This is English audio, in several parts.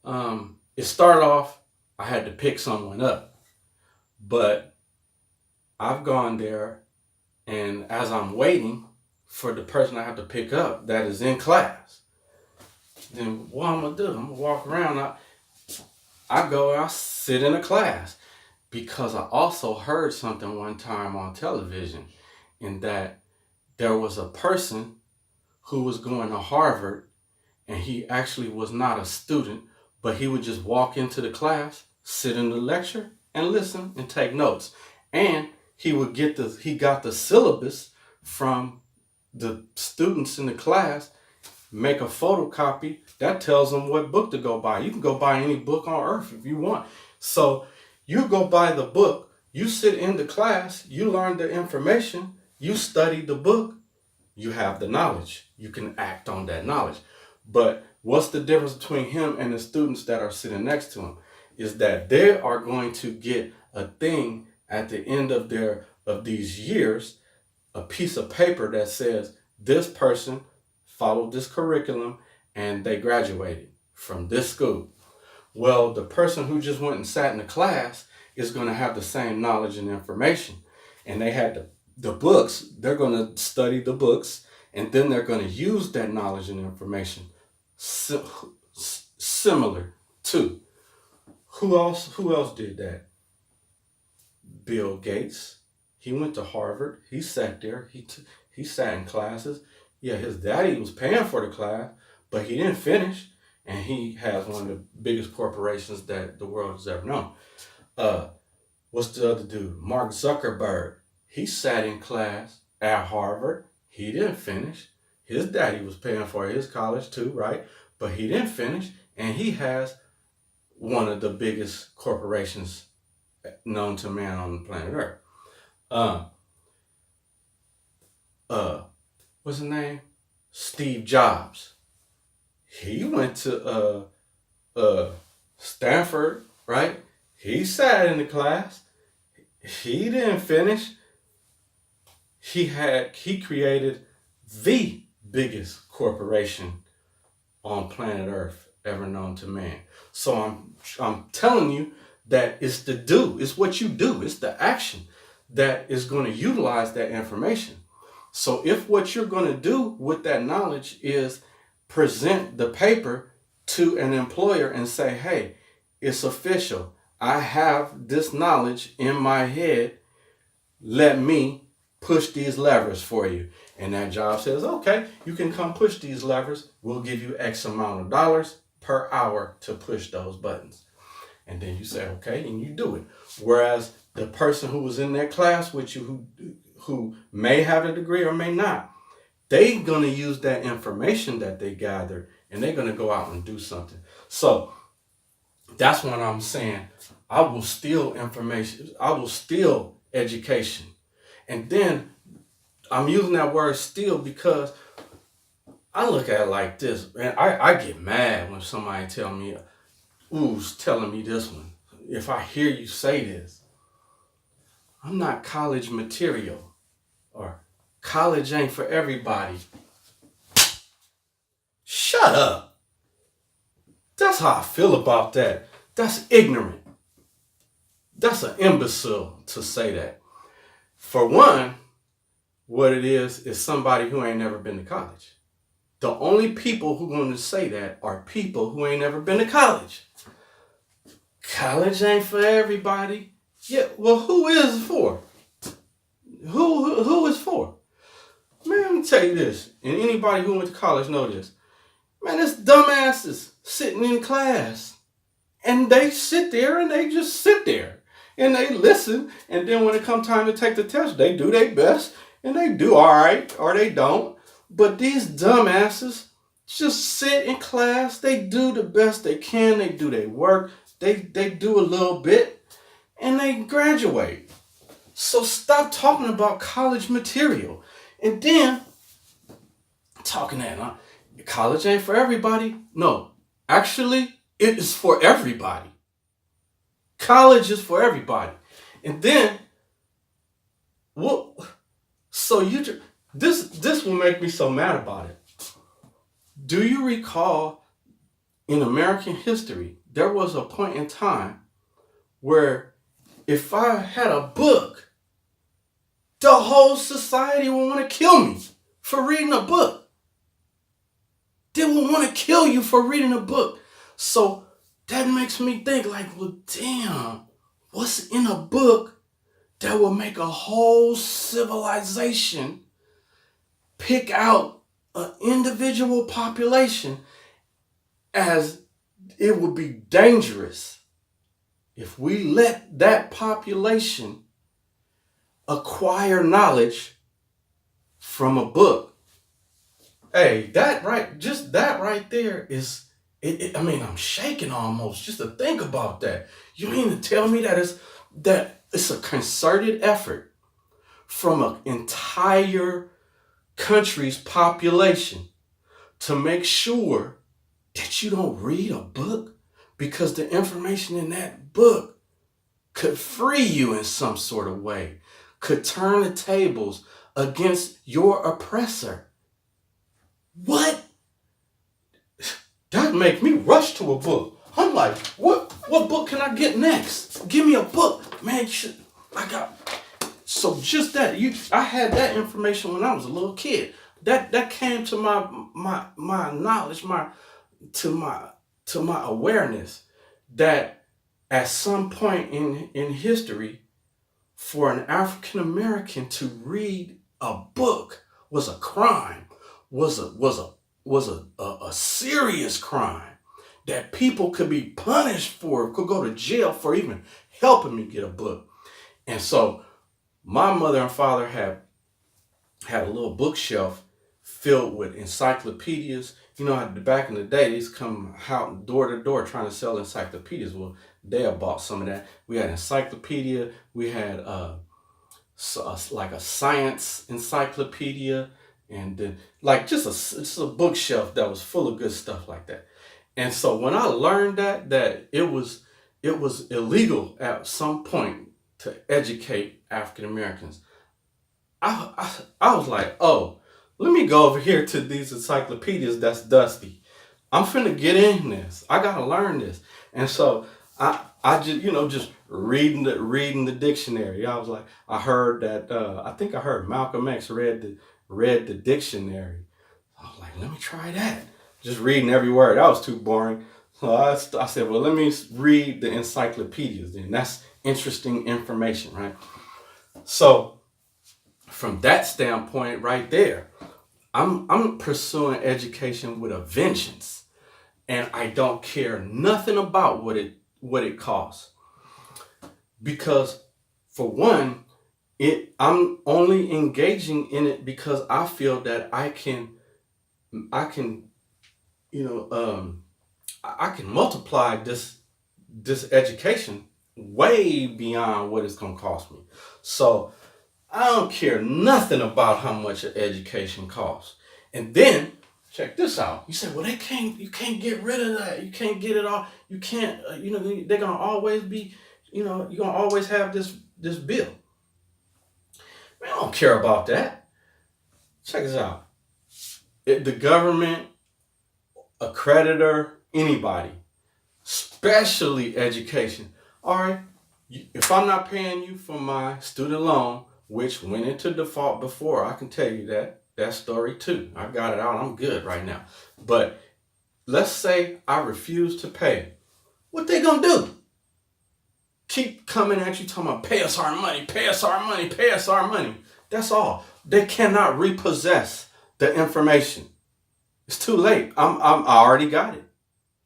It started off, I had to pick someone up, but I've gone there, and as I'm waiting for the person I have to pick up that is in class, then what I'm gonna do? I'm gonna walk around. I go, I sit in a class because I also heard something one time on television, in that there was a person who was going to Harvard, and he actually was not a student, but he would just walk into the class, sit in the lecture, and listen and take notes. And he got the syllabus from the students in the class, make a photocopy that tells them what book to go buy. You can go buy any book on earth if you want. So you go buy the book, you sit in the class, you learn the information, you study the book, you have the knowledge. You can act on that knowledge. But what's the difference between him and the students that are sitting next to him? Is that they are going to get a thing at the end of these years, a piece of paper that says this person followed this curriculum and they graduated from this school. Well, the person who just went and sat in the class is going to have the same knowledge and information. And they had the books, they're going to study the books, and then they're going to use that knowledge and information similar to. Who else did that? Bill Gates. He went to Harvard. He sat there. He sat in classes. Yeah, his daddy was paying for the class, but he didn't finish. And he has one of the biggest corporations that the world has ever known. What's the other dude? Mark Zuckerberg. He sat in class at Harvard. He didn't finish. His daddy was paying for his college too, right? But he didn't finish. And he has one of the biggest corporations known to man on the planet Earth. Uh, uh, what's his name? Steve Jobs. He went to Stanford, right? He sat in the class. He didn't finish. He created the biggest corporation on planet Earth ever known to man. So I'm telling you that it's the do, it's what you do, it's the action that is going to utilize that information. So if what you're going to do with that knowledge is present the paper to an employer and say, hey, it's official. I have this knowledge in my head. Let me push these levers for you. And that job says, okay, you can come push these levers. We'll give you X amount of dollars per hour to push those buttons. And then you say, okay, and you do it. Whereas the person who was in that class with you, who may have a degree or may not, they're going to use that information that they gathered and they're going to go out and do something. So that's what I'm saying. I will steal information. I will steal education. And then I'm using that word steal because I look at it like this. Man, I get mad when somebody tell me, who's telling me this one. If I hear you say this, I'm not college material, or college ain't for everybody. Shut up. That's how I feel about that. That's ignorant. That's an imbecile to say that. For one, what it is somebody who ain't never been to college. The only people who going to say that are people who ain't never been to college. College ain't for everybody. Yeah, well, who is it for? Who is for? Man, let me tell you this, and anybody who went to college know this. Man, it's dumbasses sitting in class, and they sit there and they just sit there and they listen, and then when it comes time to take the test, they do their best and they do all right or they don't. But these dumbasses just sit in class. They do the best they can. They do their work. They do a little bit and they graduate. So stop talking about college material. And then talking that college ain't for everybody. No, actually, it is for everybody. College is for everybody. And then, what? So this will make me so mad about it. Do you recall in American history, there was a point in time where if I had a book, the whole society would want to kill me for reading a book. They would want to kill you for reading a book. So that makes me think like, well, damn, what's in a book that will make a whole civilization pick out an individual population, as it would be dangerous if we let that population acquire knowledge from a book. Hey, just that right there is, I mean, I'm shaking almost just to think about that. You mean to tell me that it's a concerted effort from an entire country's population to make sure that you don't read a book, because the information in that book could free you in some sort of way, could turn the tables against your oppressor. What? That make me rush to a book. I'm like, what book can I get next? Give me a book, man. So just that, I had that information when I was a little kid. That came to my knowledge, to my awareness, that at some point in history, for an African American to read a book was a crime, was a serious crime that people could be punished for, could go to jail for even helping me get a book. And so my mother and father had a little bookshelf filled with encyclopedias. You know, back in the day, they used to come out door to door trying to sell encyclopedias. Well, they had bought some of that. We had encyclopedia. We had like a science encyclopedia, and then like just a bookshelf that was full of good stuff like that. And so when I learned that it was illegal at some point to educate African Americans, I was like, oh, let me go over here to these encyclopedias that's dusty. I'm finna get in this. I gotta learn this. And so I just, just reading the dictionary. I was like, I heard that I think I heard Malcolm X read the dictionary. I was like, let me try that. Just reading every word. That was too boring. So I said, well, let me read the encyclopedias then. That's interesting information, right? So from that standpoint right there, I'm pursuing education with a vengeance, and I don't care nothing about what it costs, because for one, I'm only engaging in it because I feel that I can I can multiply this education way beyond what it's gonna cost me. So I don't care nothing about how much an education costs. And then check this out. You say, well, you can't get rid of that. You can't get it all. You can't, they're gonna always be, you're gonna always have this bill. Man, I don't care about that. Check this out. The government, a creditor, anybody, especially education. All right, if I'm not paying you for my student loan, which went into default before, I can tell you that story too. I got it out. I'm good right now. But let's say I refuse to pay. What they gonna do? Keep coming at you talking about pay us our money, pay us our money, pay us our money. That's all. They cannot repossess the information. It's too late. I already got it.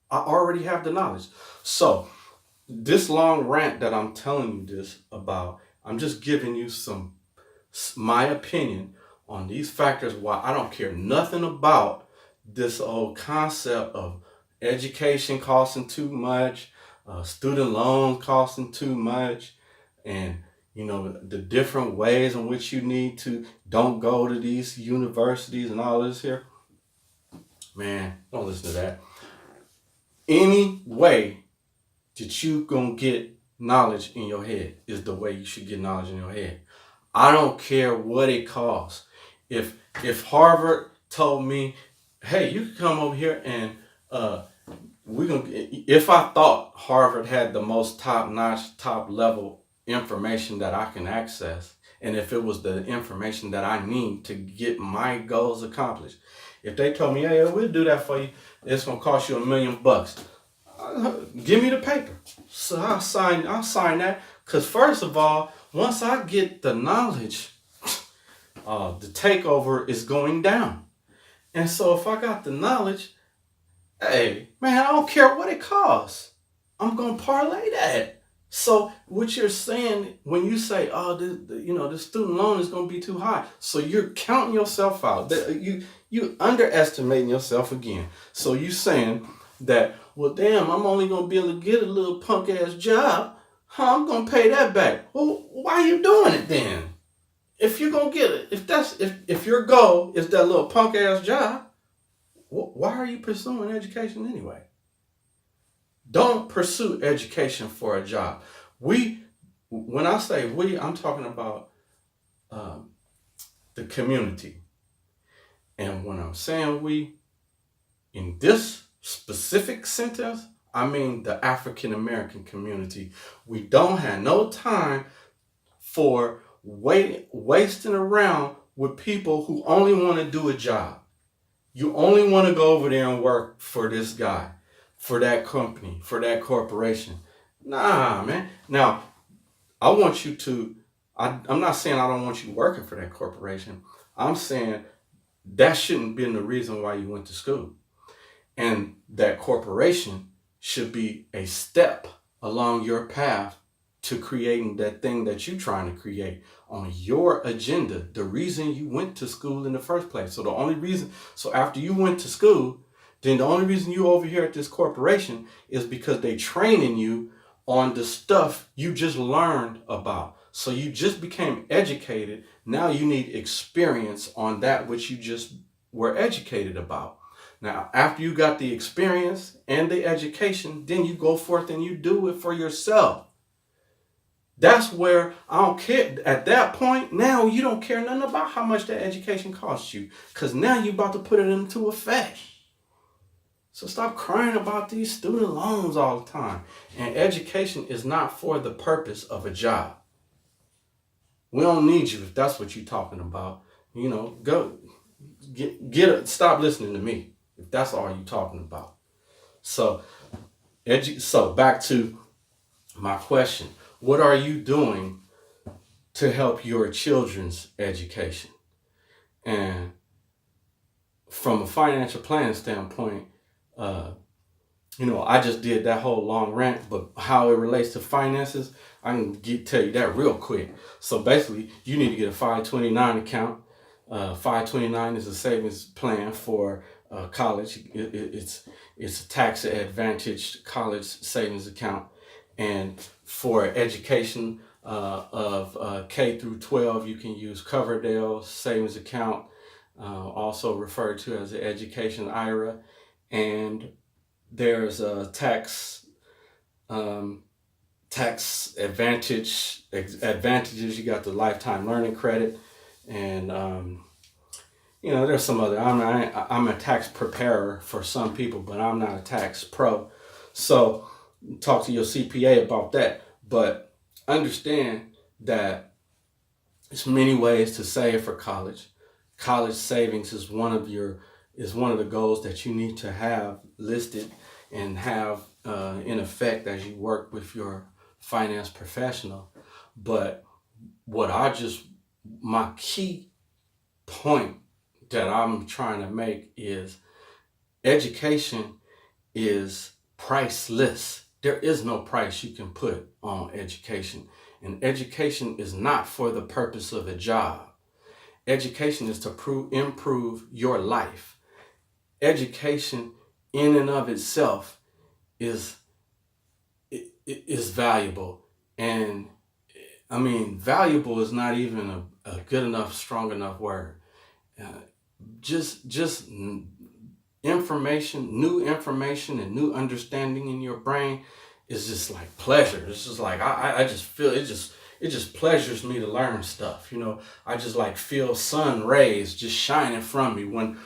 I already have the knowledge. So this long rant that I'm telling you this about, I'm just giving you my opinion on these factors why I don't care nothing about this old concept of education costing too much, student loans costing too much, and the different ways in which you need to don't go to these universities and all this here. Man, don't listen to that. Any way that you gonna get knowledge in your head is the way you should get knowledge in your head. I don't care what it costs. If Harvard told me, hey, you can come over here and if I thought Harvard had the most top notch, top level information that I can access, and if it was the information that I need to get my goals accomplished, if they told me, hey, we'll do that for you, it's gonna cost you $1,000,000. Give me the paper. So I'll sign that. Cause first of all, once I get the knowledge, the takeover is going down. And so if I got the knowledge, hey, man, I don't care what it costs. I'm gonna parlay that. So what you're saying when you say, "Oh, the student loan is gonna be too high," so you're counting yourself out. You underestimating yourself again. So you saying that, well, damn, I'm only gonna be able to get a little punk ass job. How I'm gonna pay that back? Well, why are you doing it then? If you're gonna get it, if your goal is that little punk ass job, why are you pursuing education anyway? Don't pursue education for a job. When I say we, I'm talking about the community. And when I'm saying we, in this specific sentence, I mean the African American community. We don't have no time for wasting around with people who only want to do a job. You only want to go over there and work for this guy, for that company, for that corporation. Nah, man. Now, I want you to, I'm not saying I don't want you working for that corporation. I'm saying that shouldn't have been the reason why you went to school. And that corporation should be a step along your path to creating that thing that you're trying to create on your agenda, the reason you went to school in the first place. So after you went to school, then the only reason you over here at this corporation is because they training you on the stuff you just learned about. So you just became educated. Now you need experience on that which you just were educated about. Now, after you got the experience and the education, then you go forth and you do it for yourself. That's where I don't care. At that point, now you don't care nothing about how much that education costs you, because now you're about to put it into effect. So stop crying about these student loans all the time. And education is not for the purpose of a job. We don't need you if that's what you're talking about. Go stop listening to me if that's all you're talking about. So back to my question. What are you doing to help your children's education? And from a financial planning standpoint, I just did that whole long rant, but how it relates to finances, I can tell you that real quick. So basically, you need to get a 529 account. 529 is a savings plan for college. It's a tax advantaged college savings account. And for education of K through 12, you can use Coverdale savings account, also referred to as the education IRA. And there's a tax advantages. You got the lifetime learning credit, and there's some other. I'm a tax preparer for some people, but I'm not a tax pro. So talk to your CPA about that. But understand that there's many ways to save for college. College savings is one of the goals that you need to have listed and have in effect as you work with your finance professional. But my key point that I'm trying to make is education is priceless. There is no price you can put on education. And education is not for the purpose of a job. Education is to improve your life. Education in and of itself is valuable. And I mean, valuable is not even a good enough, strong enough word. Just information, new information and new understanding in your brain is just like pleasure. It's just like, I just feel it just pleasures me to learn stuff. I just like feel sun rays just shining from me when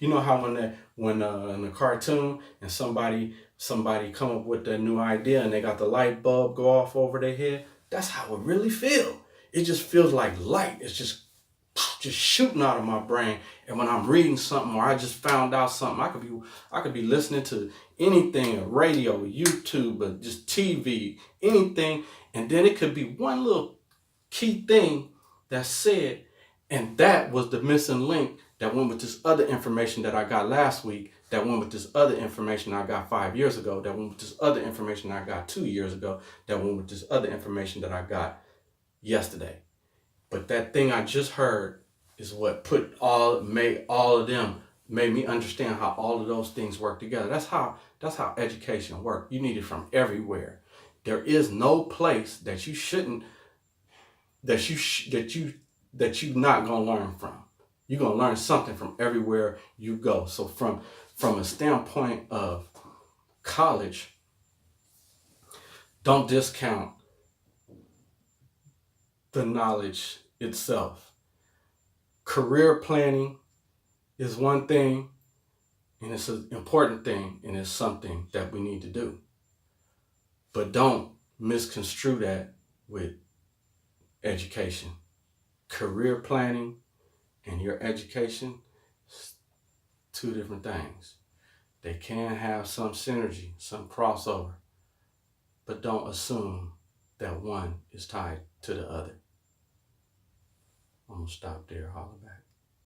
in the cartoon and somebody somebody come up with a new idea and they got the light bulb go off over their head. That's how it really feels. It just feels like light. It's just shooting out of my brain. And when I'm reading something or I just found out something, I could be listening to anything, radio, YouTube, or just TV, anything, and then it could be one little key thing that's said, and that was the missing link that went with this other information that I got last week, that went with this other information I got 5 years ago, that went with this other information I got 2 years ago, that went with this other information that I got yesterday. But that thing I just heard is what made me understand how all of those things work together. That's how education works. You need it from everywhere. There is no place that you shouldn't that you not gonna learn from. You're gonna learn something from everywhere you go. So from a standpoint of college, don't discount the knowledge itself. Career planning is one thing, and it's an important thing, and it's something that we need to do. But don't misconstrue that with education. Career planning and your education, two different things. They can have some synergy, some crossover, but don't assume that one is tied to the other. I'm gonna stop there, holler back.